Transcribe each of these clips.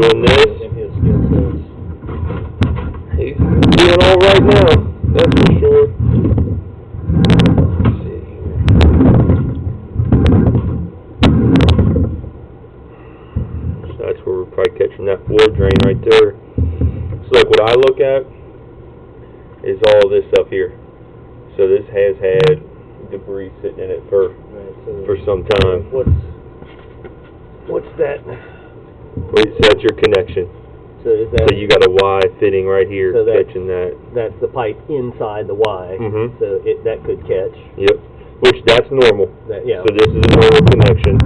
doing this. In his skill sets. He's doing all right now, that's for sure. Let's see here. So that's where we're probably catching that floor drain right there. So like what I look at is all this up here. So this has had debris sitting in it for some time. What's that? Wait, so that's your connection. So is that? So you got a Y fitting right here, so catching that. That's the pipe inside the Y. Mm-hmm. So that could catch. Yep. Which that's normal. Yeah. So this is a normal connection.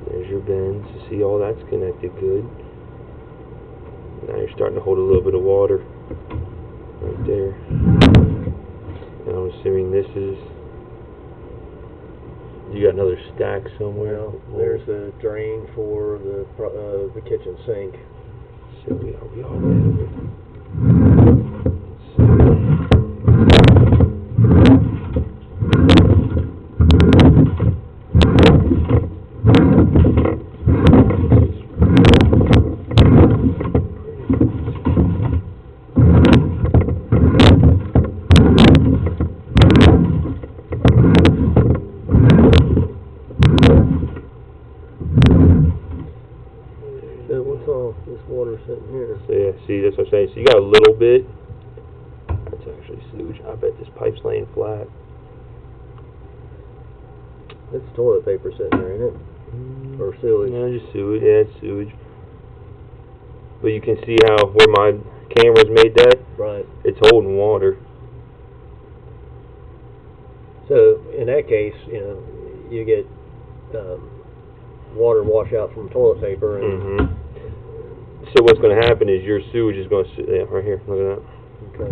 There's your bends. You see all that's connected good. Now you're starting to hold a little bit of water right there. And I'm assuming this is, you got another stack somewhere. Well, there's a drain for the kitchen sink. So we all good. So what's all this water sitting here? So yeah, see, that's what I'm saying. So you got a little bit. That's actually sewage. I bet this pipe's laying flat. It's toilet paper sitting there, ain't it? Or sewage? No, just sewage. Yeah, it's sewage. But you can see how where my camera's made that. Right. It's holding water. So in that case, you get water wash out from toilet paper, and Mm-hmm. So what's going to happen is your sewage is going to sit right here. Look at that. okay.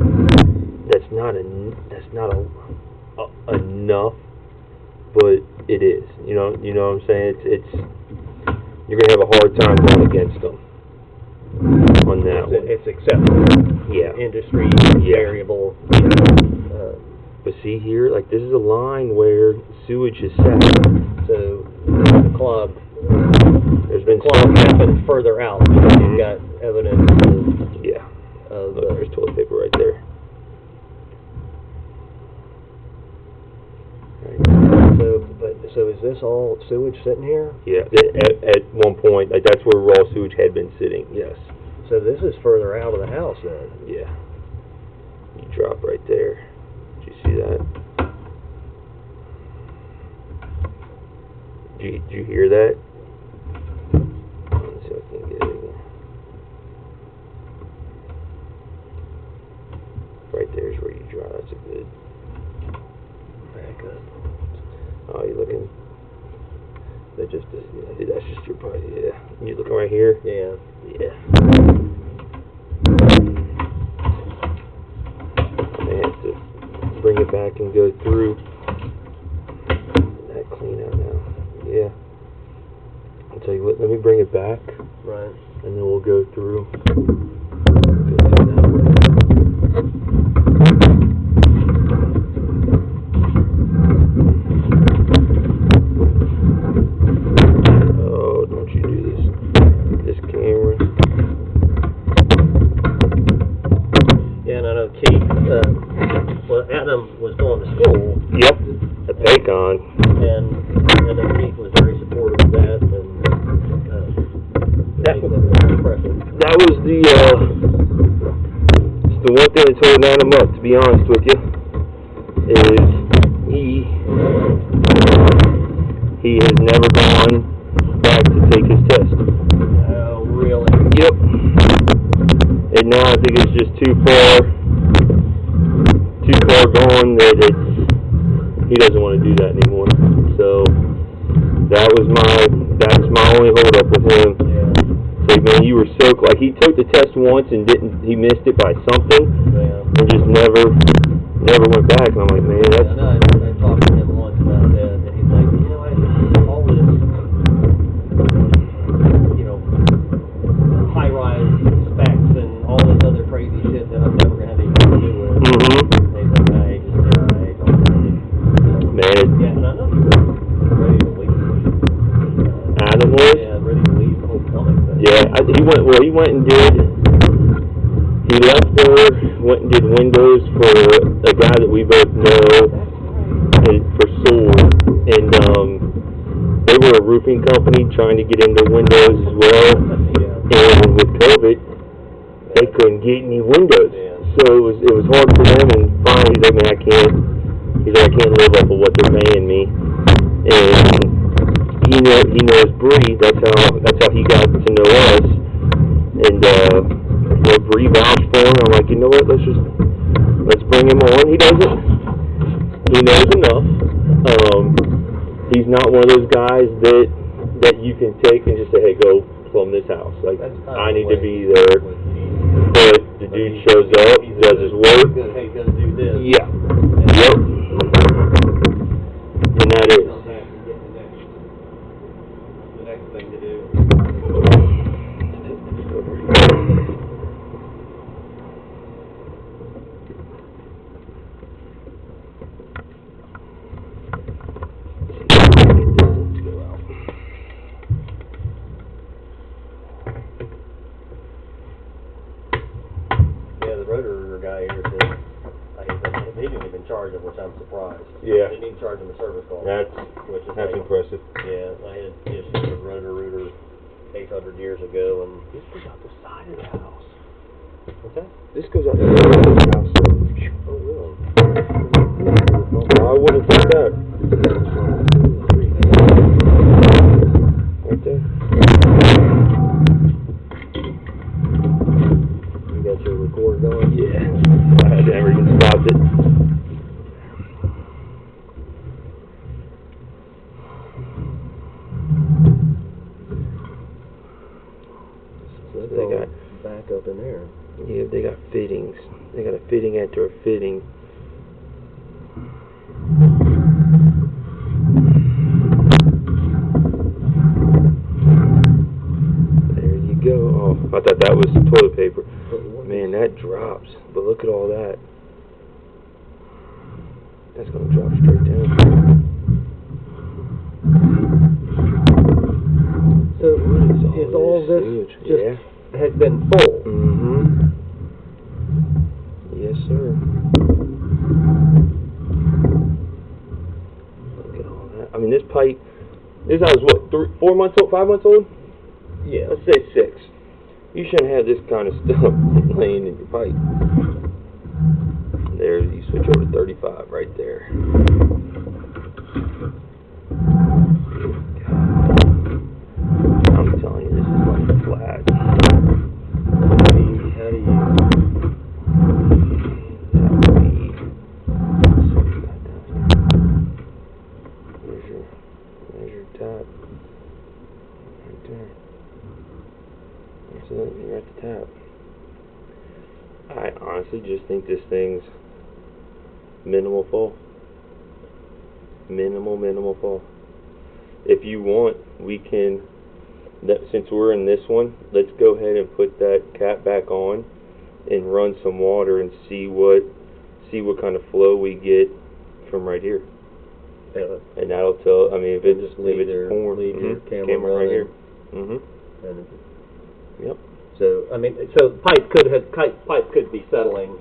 That's not enough, but it is. You know what I'm saying? It's you're going to have a hard time going against them on that one. It's acceptable. Yeah. Industry variable. But see here, like this is a line where sewage is set. So the clog. There's been clog happened further out. You've got evidence of. Yeah. Look, there's toilet paper right there. So is this all sewage sitting here? Yeah. At one point, like that's where raw sewage had been sitting. Yes. So this is further out of the house then. Yeah. You drop right there. Did you see that? Did you hear that? Let's see if I can get it again. Right there's where you draw. That's a good. Back up. Oh, you looking? They just did. I think that's just your pipe. Yeah. You looking right here? Yeah. Yeah. I may have to bring it back and go through that clean out now. Yeah. I'll tell you what, let me bring it back. Right. And then we'll go through that way. Oh, don't you do this camera. Yeah, and I know Keith, Adam was going to school. Yep. At Paycon. And then Keith was very supportive of that, and that was impressive. That was it's the one thing that's holding Adam up, to be honest with you, is he has never gone back to take his test. Oh, really? Yep. And now I think it's just too far gone that he doesn't want to do that anymore. So that's my only hold up with him. Yeah. Like, man, you were so like he took the test once and he missed it by something, and just never went back. And I'm like, man, that's. I know. I talked to him once about that, and he's like, all this, high-rise specs and all this other crazy shit that I'm never gonna have anything to do with. Mm-hmm. And he's like, Yeah, and I know he was ready to leave. Adam was? Yeah, ready to leave the whole plumbing thing. Yeah, he went and did, he left there, went and did windows for a guy that we both know, and for Soul, and they were a roofing company trying to get into windows as well, and with COVID, they couldn't get any windows, so it was hard for them, and finally he's like, man, I can't live off of what they're paying me, and he knows Bree, that's how he got to know us, and Bree vouched for him. I'm like, you know what, let's bring him on. He knows enough. He's not one of those guys that you can take and just say, hey, go plumb this house. Like, I need to be there. But the dude shows up, does his work. Hey, go do this. Yeah. Yep. And that is. The next thing to do. Yeah, the rotor guy here said he didn't even charge him, which I'm surprised. Yeah. They didn't even charge him a service call. That's impressive. Yeah, I had issues with rotor 800 years ago, and This goes out the side of the house. what's that? This goes out the side of the house. Oh, really? I wouldn't think that. Right there. You got your recorder going? Yeah. I never even stopped it. So They got back up in there. Yeah, they got fittings. They got a fitting after a fitting. There you go. Oh, I thought that was toilet paper. Man, that drops. But look at all that. That's gonna drop straight down. So is all this huge. just has been full? Mm-hmm. Yes, sir. Look at all that. I mean, this pipe, this house is what, 4 months old, 5 months old? Yeah. Let's say 6. You shouldn't have this kind of stuff laying in your pipe. There, you switch over to 35 right there. I'm telling you, this is like flat. How do you That would be, there's your tap. Right there. That's it, you're at the tap. I honestly just think this thing's minimal fall. Minimal fall. If you want, we can, since we're in this one, let's go ahead and put that cap back on and run some water and see what kind of flow we get from right here. Yeah. And that'll tell, I mean, if it's Just leave pouring, your camera right here. running. And yep. So I mean, so pipe could be settling.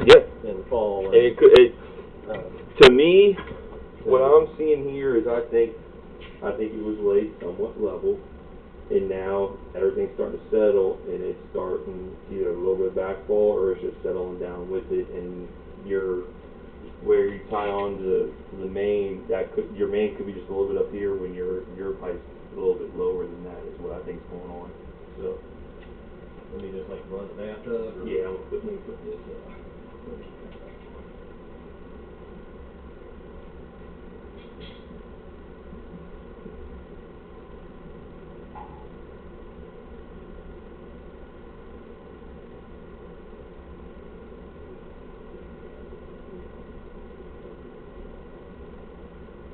Yeah. In the fall. And it could. To me, what I'm seeing here is I think it was laid somewhat level, and now everything's starting to settle, and it's starting either a little bit of backfall or it's just settling down with it, and where you tie on to the main, your main could be just a little bit up here when your pipe's a little bit lower than that is what I think's going on. So let me just like run the bathtub. yeah, let me put this